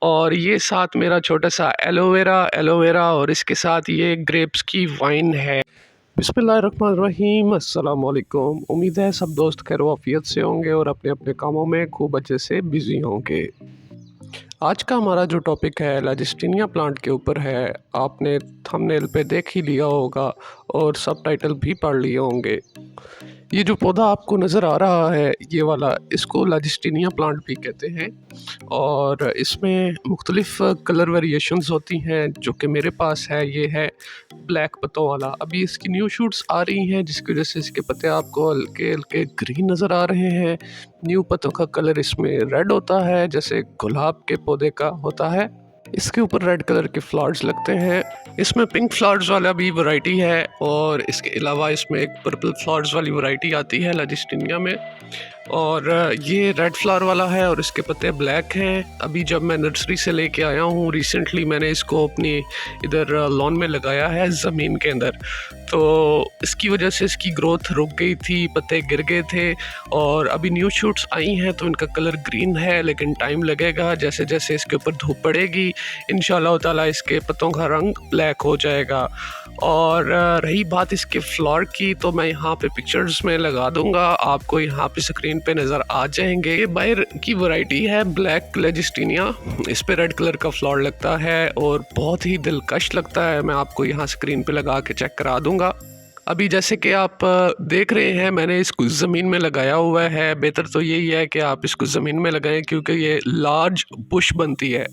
और ये साथ मेरा छोटा सा एलोवेरा और इसके साथ ये ग्रेप्स की वाइन है। बिस्मिल्लाहिर्रहमानिर्रहीम, अस्सलाम वालेकुम। उम्मीद है सब दोस्त खैर वाफियत से होंगे और अपने अपने कामों में खूब अच्छे से बिजी होंगे। आज का हमारा जो टॉपिक है लैजिस्टीनिया प्लांट के ऊपर है। आपने थंबनेल पे देख ही लिया होगा और सबटाइटल भी पढ़ लिए होंगे। ये जो पौधा आपको नज़र आ रहा है ये वाला, इसको लैजिस्टीनिया प्लांट भी कहते हैं और इसमें मुख्तलिफ कलर वेरिएशंस होती हैं। जो कि मेरे पास है, ये है ब्लैक पत्तों वाला। अभी इसकी न्यू शूट्स आ रही हैं जिसकी वजह से इसके पत्ते आपको हल्के हल्के ग्रीन नज़र आ रहे हैं। न्यू पत्तों का कलर इसमें रेड होता है जैसे गुलाब के पौधे का होता है। इसके ऊपर रेड कलर के फ्लावर्स लगते हैं। इसमें पिंक फ्लावर्स वाला भी वैरायटी है और इसके अलावा इसमें एक पर्पल फ्लावर्स वाली वैरायटी आती है लैजिस्टीनिया में। और ये रेड फ्लावर वाला है और इसके पत्ते ब्लैक हैं। अभी जब मैं नर्सरी से लेके आया हूँ रिसेंटली, मैंने इसको अपनी इधर लॉन में लगाया है ज़मीन के अंदर, तो इसकी वजह से इसकी ग्रोथ रुक गई थी, पत्ते गिर गए थे और अभी न्यू शूट्स आई हैं तो इनका कलर ग्रीन है, लेकिन टाइम लगेगा। जैसे जैसे इसके ऊपर धूप पड़ेगी इंशाल्लाह ताला इसके पत्तों का रंग ब्लैक हो जाएगा। और रही बात इसके फ्लावर की, तो मैं यहाँ पे पिक्चर्स में लगा दूंगा, आपको यहाँ पे स्क्रीन पे नज़र आ जाएंगे। ये बाहर की वैरायटी है ब्लैक लैजिस्टीनिया। इस पे रेड कलर का फ्लावर लगता है और बहुत ही दिलकश लगता है। मैं आपको यहाँ स्क्रीन पे लगा के चेक करा दूंगा। अभी जैसे कि आप देख रहे हैं मैंने इसको ज़मीन में लगाया हुआ है। बेहतर तो यही है कि आप इसको ज़मीन में लगाएं क्योंकि ये लार्ज बुश बनती है,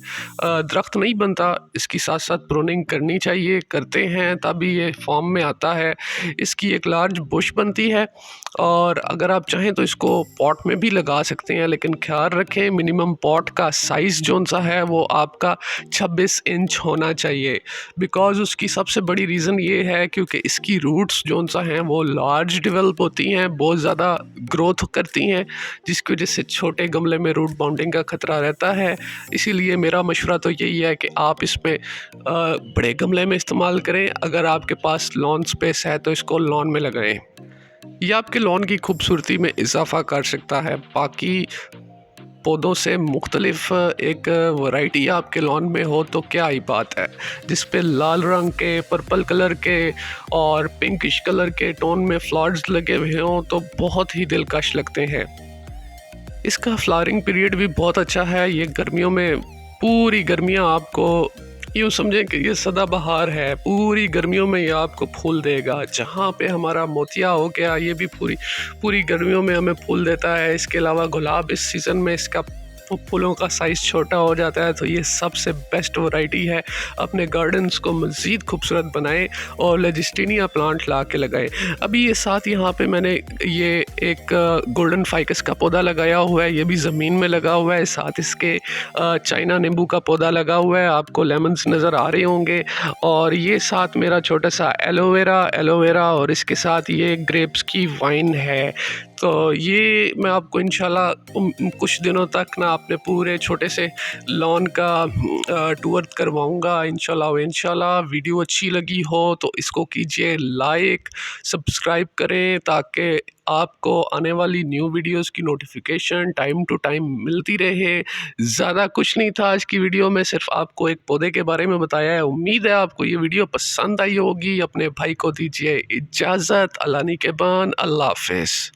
दरख्त नहीं बनता। इसकी साथ साथ प्रूनिंग करनी चाहिए, करते हैं तभी ये फॉर्म में आता है। इसकी एक लार्ज बुश बनती है और अगर आप चाहें तो इसको पॉट में भी लगा सकते हैं, लेकिन ख्याल रखें मिनिमम पॉट का साइज़ जौन सा है वो आपका 26 इंच होना चाहिए। बिकॉज़ उसकी सबसे बड़ी रीज़न ये है क्योंकि इसकी रूट्स जौन सा हैं वो लार्ज डेवलप होती हैं, बहुत ज़्यादा ग्रोथ करती हैं, जिसकी वजह से छोटे गमले में रूट बाउंडिंग का ख़तरा रहता है। इसीलिए मेरा मशवरा तो यही है कि आप इसमें बड़े गमले में इस्तेमाल करें। अगर आपके पास लॉन स्पेस है तो इसको लॉन में लगाएं। ये आपके लॉन की खूबसूरती में इजाफा कर सकता है। बाकी पौधों से मुख्तलिफ एक वैरायटी आपके लॉन में हो तो क्या ही बात है, जिस पे लाल रंग के, पर्पल कलर के और पिंकिश कलर के टोन में फ्लावर्स लगे हुए हों तो बहुत ही दिलकश लगते हैं। इसका फ्लावरिंग पीरियड भी बहुत अच्छा है। ये गर्मियों में पूरी गर्मियाँ आपको यूँ समझें कि ये सदाबहार है, पूरी गर्मियों में ये आपको फूल देगा। जहाँ पे हमारा मोतिया हो गया, ये भी पूरी पूरी गर्मियों में हमें फूल देता है। इसके अलावा गुलाब इस सीज़न में इसका फूलों का साइज़ छोटा हो जाता है, तो ये सबसे बेस्ट वैरायटी है। अपने गार्डन्स को मज़ीद खूबसूरत बनाएं और लैजिस्टीनिया प्लांट ला के लगाएं। अभी ये साथ यहाँ पे मैंने ये एक गोल्डन फाइकस का पौधा लगाया हुआ है, ये भी ज़मीन में लगा हुआ है। साथ इसके चाइना नींबू का पौधा लगा हुआ है, आपको लेमन्स नज़र आ रहे होंगे। और ये साथ मेरा छोटा सा एलोवेरा और इसके साथ ये ग्रेप्स की वाइन है। तो ये मैं आपको इंशाल्लाह कुछ दिनों तक ना अपने पूरे छोटे से लॉन का टूर करवाऊंगा इंशाल्लाह। वीडियो अच्छी लगी हो तो इसको कीजिए लाइक, सब्सक्राइब करें ताकि आपको आने वाली न्यू वीडियोस की नोटिफिकेशन टाइम टू टाइम मिलती रहे। ज़्यादा कुछ नहीं था आज की वीडियो में, सिर्फ आपको एक पौधे के बारे में बताया है। उम्मीद है आपको ये वीडियो पसंद आई होगी। अपने भाई को दीजिए इजाज़त। अल्लाह निगहबान, अल्लाह हाफ़िज़।